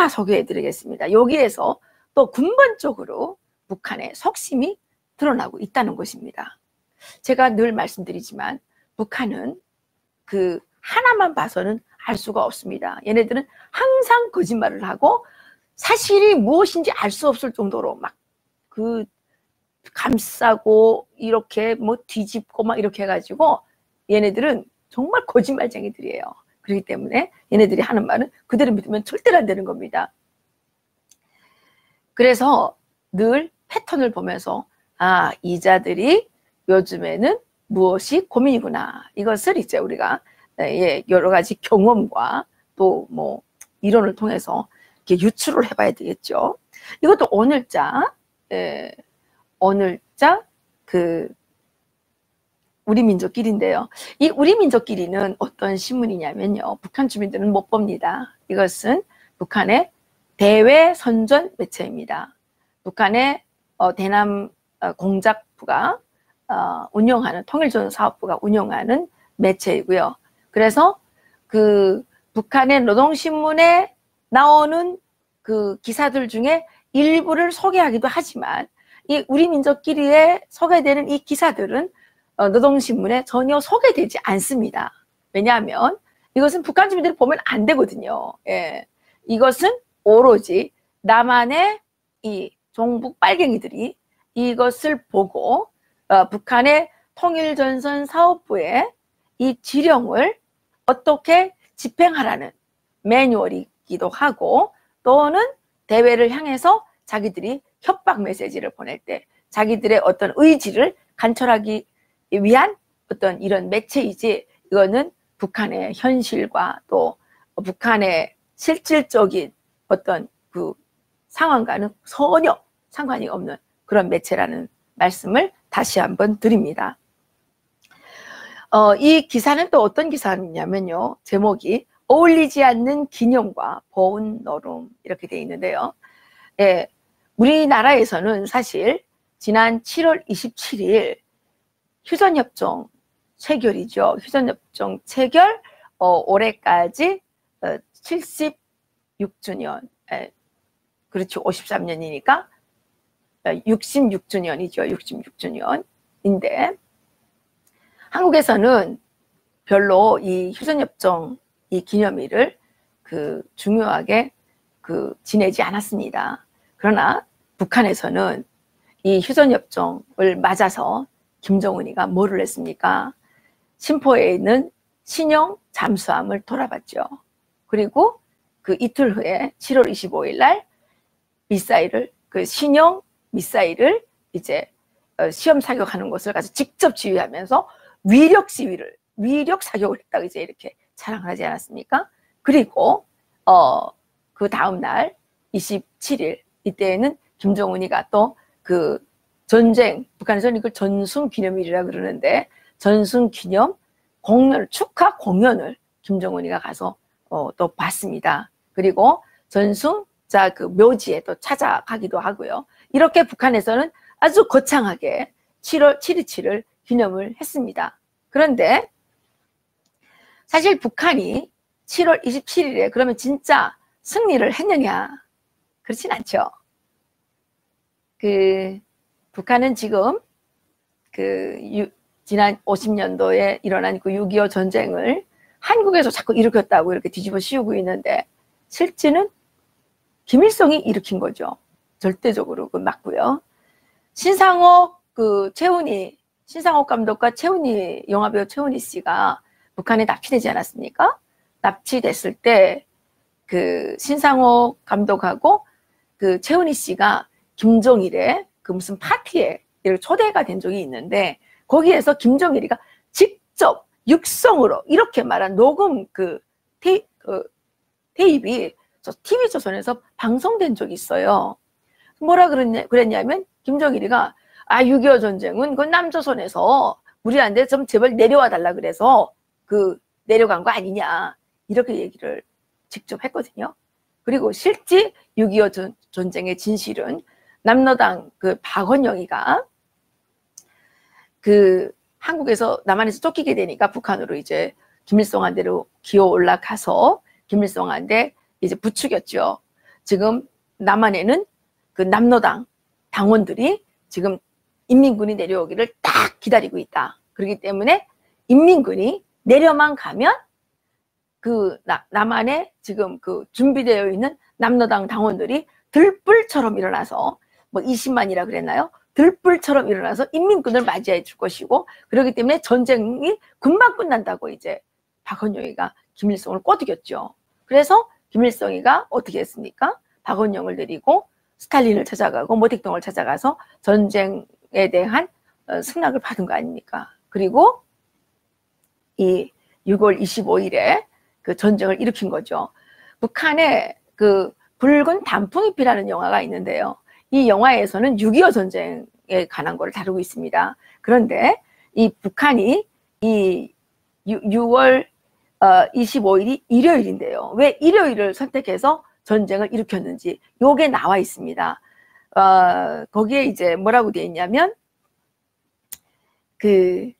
하나 소개해 드리겠습니다. 여기에서 또 근본적으로 북한의 속심이 드러나고 있다는 것입니다. 제가 늘 말씀드리지만 북한은 그 하나만 봐서는 알 수가 없습니다. 얘네들은 항상 거짓말을 하고 사실이 무엇인지 알 수 없을 정도로 막 그 감싸고 이렇게 뭐 뒤집고 막 이렇게 해가지고 얘네들은 정말 거짓말쟁이들이에요. 그렇기 때문에 얘네들이 하는 말은 그대로 믿으면 절대로 안 되는 겁니다. 그래서 늘 패턴을 보면서 아, 이 자들이 요즘에는 무엇이 고민이구나. 이것을 이제 우리가 여러 가지 경험과 또 뭐 이론을 통해서 이렇게 유추를 해봐야 되겠죠. 이것도 오늘자 그 우리 민족끼리인데요. 이 우리 민족끼리는 어떤 신문이냐면요. 북한 주민들은 못 봅니다. 이것은 북한의 대외 선전 매체입니다. 북한의 대남 공작부가 운영하는 통일조선사업부가 운영하는 매체이고요. 그래서 그 북한의 노동신문에 나오는 그 기사들 중에 일부를 소개하기도 하지만 이 우리 민족끼리에 소개되는 이 기사들은 노동신문에 전혀 소개되지 않습니다. 왜냐하면 이것은 북한 주민들이 보면 안 되거든요. 예. 이것은 오로지 남한의 이 종북 빨갱이들이 이것을 보고 북한의 통일전선 사업부의 이 지령을 어떻게 집행하라는 매뉴얼이기도 하고 또는 대외를 향해서 자기들이 협박 메시지를 보낼 때 자기들의 어떤 의지를 관철하기 위한 어떤 이런 매체이지 이거는 북한의 현실과 또 북한의 실질적인 어떤 그 상황과는 전혀 상관이 없는 그런 매체라는 말씀을 다시 한번 드립니다. 이 기사는 또 어떤 기사냐면요. 제목이 어울리지 않는 기념과 보은 노름 이렇게 되어 있는데요. 예, 우리나라에서는 사실 지난 7월 27일 휴전협정 체결이죠. 휴전협정 체결 올해까지 76주년 그렇죠. 53년이니까 66주년이죠. 66주년인데 한국에서는 별로 이 휴전협정 이 기념일을 중요하게 지내지 않았습니다. 그러나 북한에서는 이 휴전협정을 맞아서 김정은이가 뭐를 했습니까? 심포에 있는 신형 잠수함을 돌아봤죠. 그리고 그 이틀 후에 7월 25일 날 미사일을 신형 미사일을 이제 시험 사격하는 것을 가서 직접 지휘하면서 위력 사격을 했다고 이제 이렇게 자랑을 하지 않았습니까? 그리고 그 다음 날 27일 이때에는 김정은이가 또 전쟁 북한에서는 이걸 전순기념일이라 그러는데 전순기념 축하 공연을 김정은이가 가서 또 봤습니다. 그리고 전순자 묘지에 또 찾아가기도 하고요. 이렇게 북한에서는 아주 거창하게 7월 7.27을 기념을 했습니다. 그런데 사실 북한이 7월 27일에 그러면 진짜 승리를 했느냐? 그렇진 않죠. 북한은 지금 지난 50년도에 일어난 6.25 전쟁을 한국에서 자꾸 일으켰다고 이렇게 뒤집어 씌우고 있는데 실제는 김일성이 일으킨 거죠. 절대적으로 맞고요. 신상옥 감독과 영화배우 최훈희 씨가 북한에 납치되지 않았습니까? 납치됐을 때 신상옥 감독하고 최훈희 씨가 김정일의 무슨 파티에 초대가 된 적이 있는데 거기에서 김정일이가 직접 육성으로 이렇게 말한 녹음 테이프가 TV조선에서 방송된 적이 있어요. 뭐라 그랬냐면 김정일이가 6.25 전쟁은 남조선에서 우리한테 좀 제발 내려와 달라 그래서 내려간 거 아니냐 이렇게 얘기를 직접 했거든요. 그리고 실제 6.25 전쟁의 진실은 남로당 박원영이가 한국에서 남한에서 쫓기게 되니까 북한으로 이제 김일성한테로 기어 올라가서 김일성한테 이제 부추겼죠. 지금 남한에는 그 남로당 당원들이 지금 인민군이 내려오기를 딱 기다리고 있다. 그렇기 때문에 인민군이 내려만 가면 그 남한에 지금 그 준비되어 있는 남로당 당원들이 들불처럼 일어나서 뭐 20만이라 그랬나요? 들불처럼 일어나서 인민군을 맞이해 줄 것이고, 그렇기 때문에 전쟁이 금방 끝난다고 이제 박헌영이가 김일성을 꼬드겼죠. 그래서 김일성이가 어떻게 했습니까? 박헌영을 데리고 스탈린을 찾아가고 모택동을 찾아가서 전쟁에 대한 승낙을 받은 거 아닙니까? 그리고 이 6월 25일에 그 전쟁을 일으킨 거죠. 북한에 그 붉은 단풍잎이라는 영화가 있는데요. 이 영화에서는 6.25 전쟁에 관한 거를 다루고 있습니다. 그런데 이 북한이 이 6월 25일이 일요일인데요. 왜 일요일을 선택해서 전쟁을 일으켰는지 요게 나와 있습니다. 거기에 이제 뭐라고 되어 있냐면 그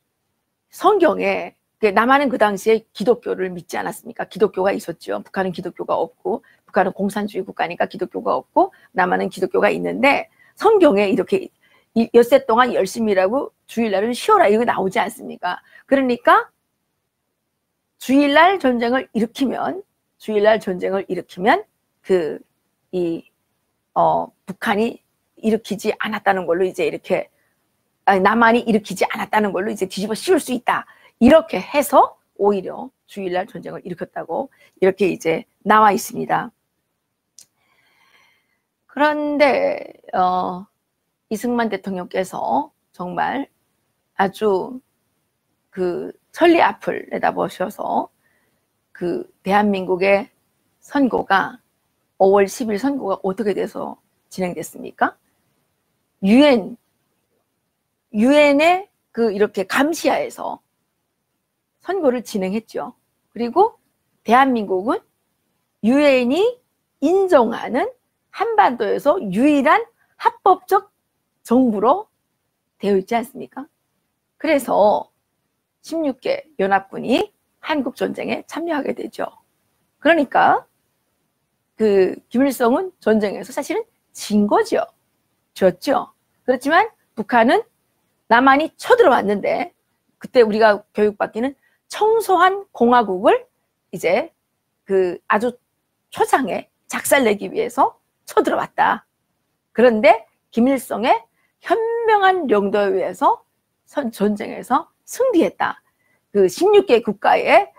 성경에 남한은 그 당시에 기독교를 믿지 않았습니까? 기독교가 있었죠. 북한은 기독교가 없고, 북한은 공산주의 국가니까 기독교가 없고, 남한은 기독교가 있는데 성경에 이렇게 엿새 동안 열심히 일하고 주일날은 쉬어라 이거 나오지 않습니까? 그러니까 주일날 전쟁을 일으키면 북한이 일으키지 않았다는 걸로 이제 이렇게 남한이 일으키지 않았다는 걸로 이제 뒤집어 씌울 수 있다. 이렇게 해서 오히려 주일날 전쟁을 일으켰다고 이렇게 이제 나와 있습니다. 그런데 이승만 대통령께서 정말 아주 그 천리 앞을 내다보셔서 그 대한민국의 선거가 5월 10일 선거가 어떻게 돼서 진행됐습니까? 유엔의 그 이렇게 감시하에서 선거를 진행했죠. 그리고 대한민국은 유엔이 인정하는 한반도에서 유일한 합법적 정부로 되어 있지 않습니까? 그래서 16개 연합군이 한국전쟁에 참여하게 되죠. 그러니까 그 김일성은 전쟁에서 사실은 진 거죠. 졌죠. 그렇지만 북한은 남한이 쳐들어왔는데 그때 우리가 교육받기는 청소한 공화국을 이제 그 아주 초장에 작살내기 위해서 쳐들어왔다. 그런데 김일성의 현명한 용도에 의해서 전쟁에서 승리했다. 그 16개 국가의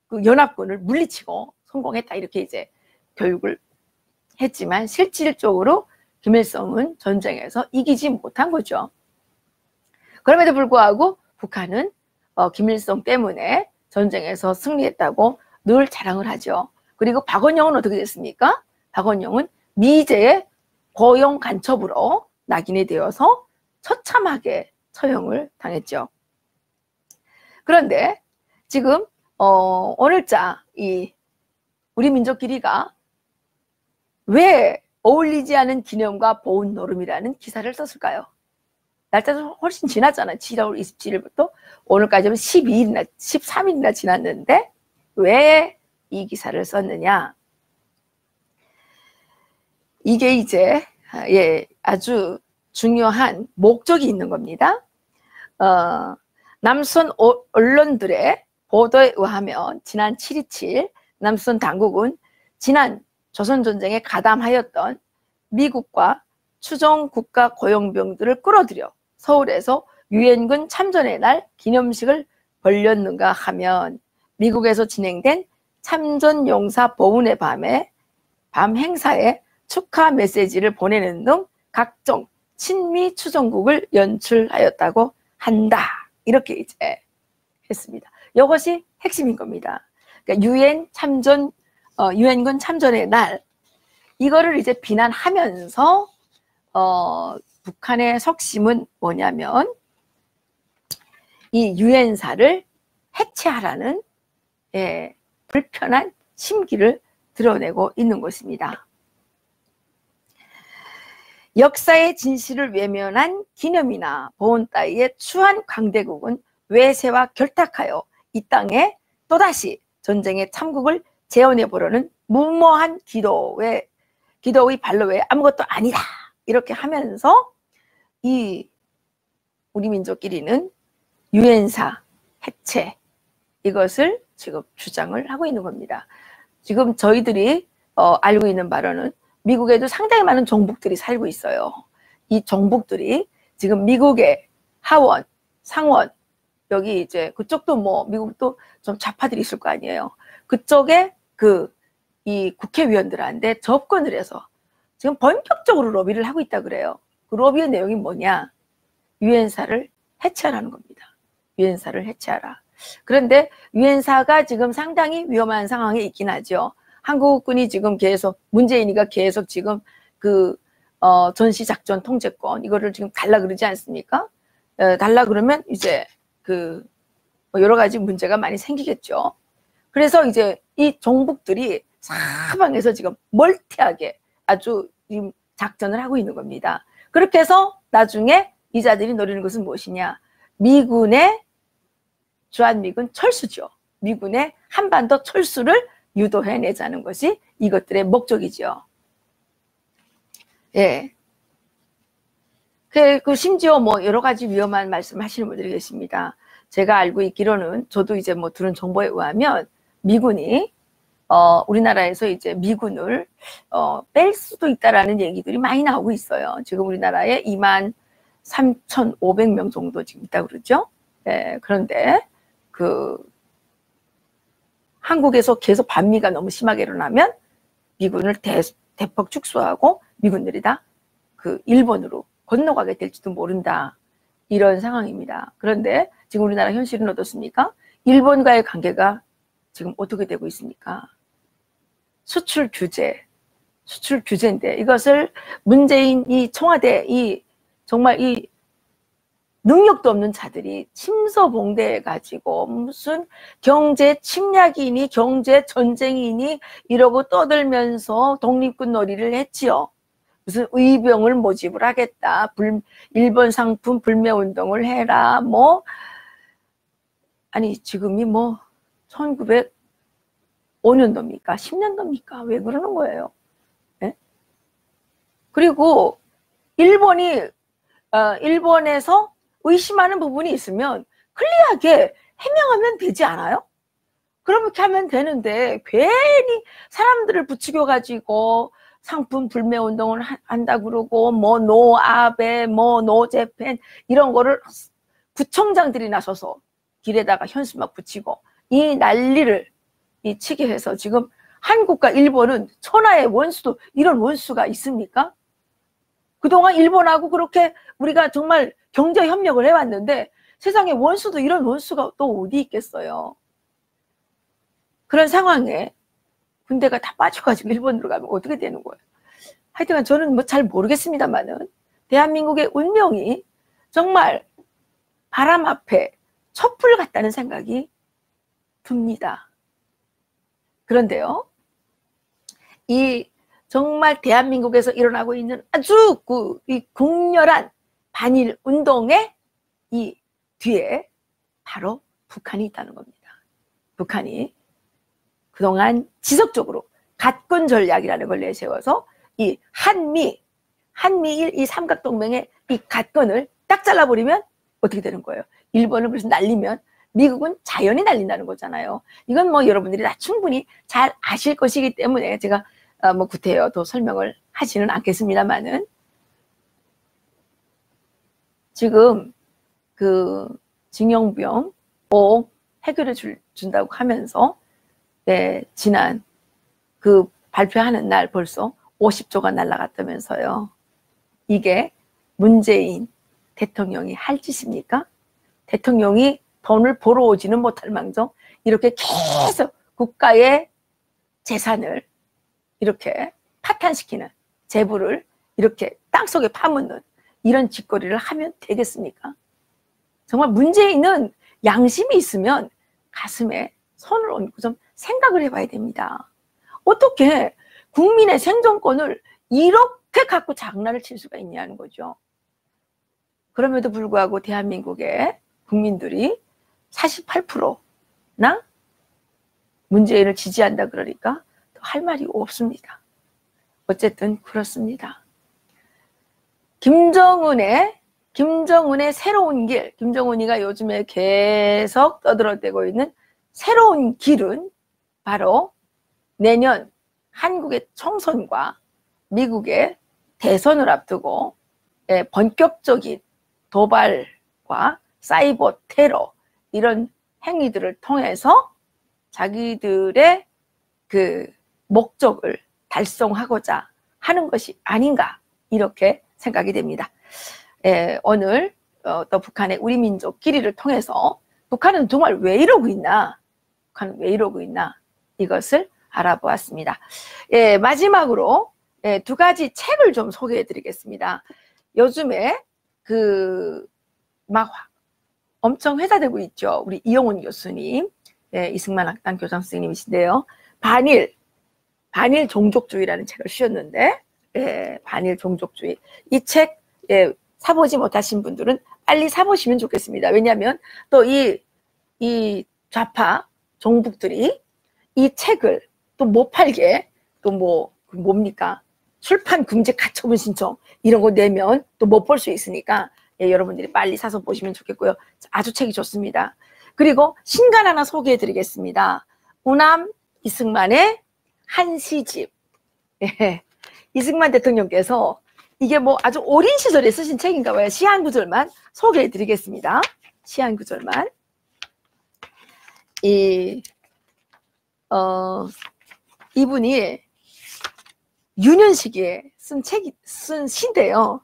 그 연합군을 물리치고 성공했다. 이렇게 이제 교육을 했지만 실질적으로 김일성은 전쟁에서 이기지 못한 거죠. 그럼에도 불구하고 북한은 김일성 때문에 전쟁에서 승리했다고 늘 자랑을 하죠. 그리고 박헌영은 어떻게 됐습니까? 박헌영은 미제의 고용 간첩으로 낙인이 되어서 처참하게 처형을 당했죠. 그런데 지금 오늘자 우리 민족끼리가 왜 어울리지 않은 기념과 보훈 노름이라는 기사를 썼을까요? 날짜도 훨씬 지났잖아요. 7월 27일부터 오늘까지 하면 12일이나 13일이나 지났는데 왜 이 기사를 썼느냐? 이게 이제 아주 중요한 목적이 있는 겁니다. 남선 언론들의 보도에 의하면 지난 7.27 남선 당국은 지난 조선전쟁에 가담하였던 미국과 추종 국가 고용병들을 끌어들여 서울에서 유엔군 참전의 날 기념식을 벌였는가 하면 미국에서 진행된 참전용사 보훈의 밤 행사에 축하 메시지를 보내는 등 각종 친미 추종국을 연출하였다고 한다. 이렇게 이제 했습니다. 이것이 핵심인 겁니다. 그러니까 유엔군 참전의 날 이거를 이제 비난하면서 북한의 석심은 뭐냐면 이 유엔사를 해체하라는 불편한 심기를 드러내고 있는 것입니다. 역사의 진실을 외면한 기념이나 보훈 따위에 추한 강대국은 외세와 결탁하여 이 땅에 또다시 전쟁의 참국을 재혼의 보러는 무모한 기도의 발로 외에 아무것도 아니다. 이렇게 하면서 이 우리 민족끼리는 유엔사 해체 이것을 지금 주장을 하고 있는 겁니다. 지금 저희들이 알고 있는 바로는 미국에도 상당히 많은 종북들이 살고 있어요. 이 종북들이 지금 미국의 하원, 상원, 여기 이제 그쪽도 뭐 미국도 좀 좌파들이 있을 거 아니에요. 그쪽에 이 국회의원들한테 접근을 해서 지금 본격적으로 로비를 하고 있다 그래요. 그 로비의 내용이 뭐냐? 유엔사를 해체하라는 겁니다. 유엔사를 해체하라. 그런데 유엔사가 지금 상당히 위험한 상황에 있긴 하죠. 한국군이 지금 계속 문재인이가 계속 지금 전시작전 통제권 이거를 지금 달라 그러지 않습니까? 달라 그러면 이제 여러 가지 문제가 많이 생기겠죠. 그래서 이제 이 종북들이 사방에서 지금 멀티하게 아주 지금 작전을 하고 있는 겁니다. 그렇게 해서 나중에 이 자들이 노리는 것은 무엇이냐? 미군의 주한미군 철수죠. 미군의 한반도 철수를 유도해내자는 것이 이것들의 목적이죠. 예. 심지어 뭐 여러 가지 위험한 말씀 하시는 분들이 계십니다. 제가 알고 있기로는 저도 이제 뭐 들은 정보에 의하면 미군이 우리나라에서 이제 미군을 뺄 수도 있다라는 얘기들이 많이 나오고 있어요. 지금 우리나라에 23,500명 정도 지금 있다고 그러죠. 예, 그런데 한국에서 계속 반미가 너무 심하게 일어나면 미군을 대폭 축소하고 미군들이 다 일본으로 건너가게 될지도 모른다. 이런 상황입니다. 그런데 지금 우리나라 현실은 어떻습니까? 일본과의 관계가 지금 어떻게 되고 있습니까? 수출 규제인데 이것을 문재인 이 청와대 정말 이 능력도 없는 자들이 침소봉대해 가지고 무슨 경제 침략이니 경제 전쟁이니 이러고 떠들면서 독립군 놀이를 했지요. 무슨 의병을 모집을 하겠다. 일본 상품 불매 운동을 해라. 아니 지금이 1905년도입니까? 10년도입니까? 왜 그러는 거예요? 네? 그리고 일본에서 의심하는 부분이 있으면 클리어하게 해명하면 되지 않아요? 그렇게 하면 되는데 괜히 사람들을 부추겨가지고 상품 불매 운동을 한다 그러고 노아베 노재팬 이런 거를 구청장들이 나서서 길에다가 현수막 붙이고 이 난리를 치게 해서 지금 한국과 일본은 천하의 원수도 이런 원수가 있습니까? 그동안 일본하고 그렇게 우리가 정말 경제 협력을 해왔는데 세상에 원수도 이런 원수가 또 어디 있겠어요. 그런 상황에 군대가 다 빠져가지고 일본으로 가면 어떻게 되는 거예요. 하여튼 저는 잘 모르겠습니다만은 대한민국의 운명이 정말 바람 앞에 촛불 같다는 생각이 듭니다. 그런데요, 이 정말 대한민국에서 일어나고 있는 아주 이 극렬한 반일 운동의 이 뒤에 바로 북한이 있다는 겁니다. 북한이 그동안 지속적으로 갓군 전략이라는 걸 내세워서 이 한미일 이 삼각동맹의 이 갓건을 딱 잘라버리면 어떻게 되는 거예요? 일본을 무슨 날리면 미국은 자연히 날린다는 거잖아요. 이건 여러분들이 다 충분히 잘 아실 것이기 때문에 제가 구태여 더 설명을 하지는 않겠습니다만은 지금 징용병 꼭 해결해 준다고 하면서 지난 발표하는 날 벌써 50조가 날아갔다면서요. 이게 문재인 대통령이 할 짓입니까? 대통령이 돈을 벌어 오지는 못할 망정 이렇게 계속 국가의 재산을 이렇게 파탄시키는 재부를 이렇게 땅속에 파묻는 이런 짓거리를 하면 되겠습니까? 정말 문재인은 양심이 있으면 가슴에 손을 얹고 좀 생각을 해봐야 됩니다. 어떻게 국민의 생존권을 이렇게 갖고 장난을 칠 수가 있냐는 거죠. 그럼에도 불구하고 대한민국의 국민들이 48%나 문재인을 지지한다 그러니까 할 말이 없습니다. 어쨌든 그렇습니다. 김정은의 새로운 길, 김정은이가 요즘에 계속 떠들어대고 있는 새로운 길은 바로 내년 한국의 총선과 미국의 대선을 앞두고 본격적인 도발과 사이버 테러 이런 행위들을 통해서 자기들의 그 목적을 달성하고자 하는 것이 아닌가 이렇게 생각이 됩니다. 오늘 또 북한의 우리 민족 길이를 통해서 북한은 정말 왜 이러고 있나, 북한은 왜 이러고 있나 이것을 알아보았습니다. 마지막으로 두 가지 책을 좀 소개해 드리겠습니다. 요즘에 막 엄청 회자되고 있죠. 우리 이용훈 교수님, 이승만 학당 교장 선생님이신데요. 반일 종족주의라는 책을 쓰셨는데, 반일 종족주의. 이 책 사보지 못하신 분들은 빨리 사보시면 좋겠습니다. 왜냐하면 또 이 좌파 종북들이 이 책을 또 못 팔게 또 뭡니까? 출판 금지 가처분 신청 이런 거 내면 또 못 볼 수 있으니까 여러분들이 빨리 사서 보시면 좋겠고요. 아주 책이 좋습니다. 그리고 신간 하나 소개해 드리겠습니다. 우남 이승만의 한시집. 이승만 대통령께서 이게 아주 어린 시절에 쓰신 책인가 봐요. 시 한 구절만 소개해 드리겠습니다. 시 한 구절만. 이분이 유년시기에 쓴 시인데요.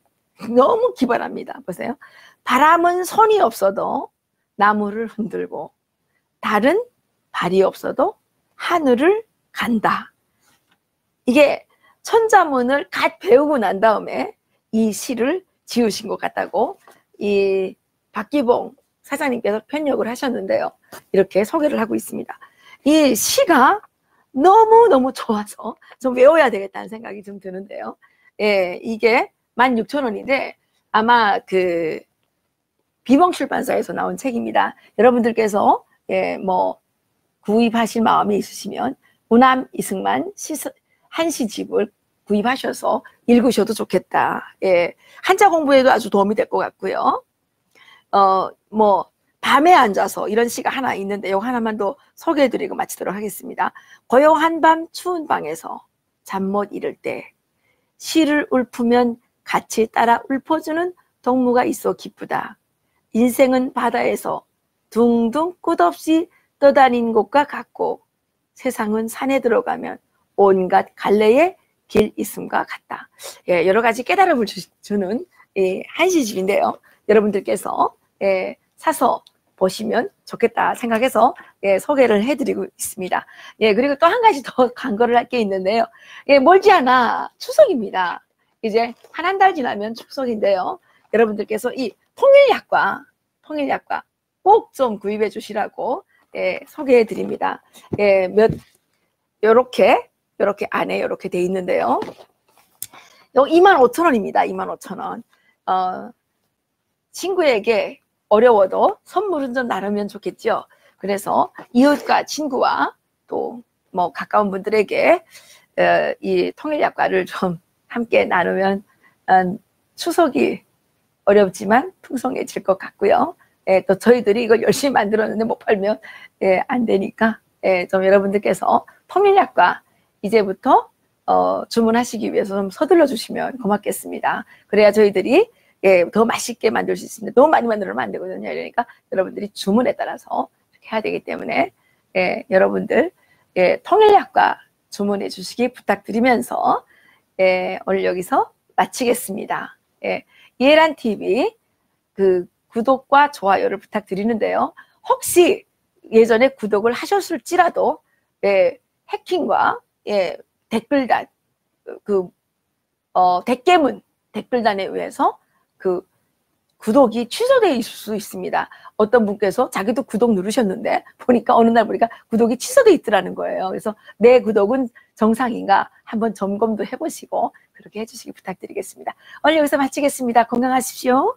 너무 기발합니다. 보세요. 바람은 손이 없어도 나무를 흔들고 달은 발이 없어도 하늘을 간다. 이게 천자문을 갓 배우고 난 다음에 이 시를 지으신 것 같다고 이 박기봉 사장님께서 편력을 하셨는데요. 이렇게 소개를 하고 있습니다. 이 시가 너무너무 좋아서 좀 외워야 되겠다는 생각이 좀 드는데요. 이게 16,000원인데 아마 비봉출판사에서 나온 책입니다. 여러분들께서 구입하실 마음이 있으시면 우남 이승만 한시집을 구입하셔서 읽으셔도 좋겠다. 한자 공부에도 아주 도움이 될 것 같고요. 밤에 앉아서 이런 시가 하나 있는데 이거 하나만 더 소개해드리고 마치도록 하겠습니다. 고요한 밤 추운 방에서 잠 못 이룰 때 시를 읊으면 같이 따라 읊어주는 동무가 있어 기쁘다. 인생은 바다에서 둥둥 끝없이 떠다닌 것과 같고 세상은 산에 들어가면 온갖 갈래의 길 있음과 같다. 여러 가지 깨달음을 주는 한시집인데요. 여러분들께서 사서 보시면 좋겠다 생각해서 소개를 해드리고 있습니다. 그리고 또 한 가지 더 간거를 할 게 있는데요. 멀지 않아 추석입니다. 이제 한 달 지나면 추석인데요. 여러분들께서 이 통일약과 꼭 좀 구입해 주시라고 소개해 드립니다. 요렇게 안에 요렇게 돼 있는데요. 요 25,000원입니다. 25,000원. 친구에게 어려워도 선물은 좀 나누면 좋겠죠. 그래서 이웃과 친구와 또 가까운 분들에게 이 통일약과를 좀 함께 나누면 추석이 어렵지만 풍성해질 것 같고요. 또 저희들이 이걸 열심히 만들었는데 못 팔면 안 되니까 좀 여러분들께서 통일약과 이제부터 주문하시기 위해서 좀 서둘러 주시면 고맙겠습니다. 그래야 저희들이 더 맛있게 만들 수 있습니다. 너무 많이 만들면 안 되거든요. 그러니까 여러분들이 주문에 따라서 이렇게 해야 되기 때문에 여러분들 통일약과 주문해 주시기 부탁드리면서 오늘 여기서 마치겠습니다. 이해란TV 구독과 좋아요를 부탁드리는데요. 혹시 예전에 구독을 하셨을지라도 해킹과 댓글단 댓글단에 의해서 구독이 취소되어 있을 수 있습니다. 어떤 분께서 자기도 구독 누르셨는데 어느 날 보니까 구독이 취소되어 있더라는 거예요. 그래서 내 구독은 정상인가 한번 점검도 해보시고 그렇게 해주시기 부탁드리겠습니다. 오늘 여기서 마치겠습니다. 건강하십시오.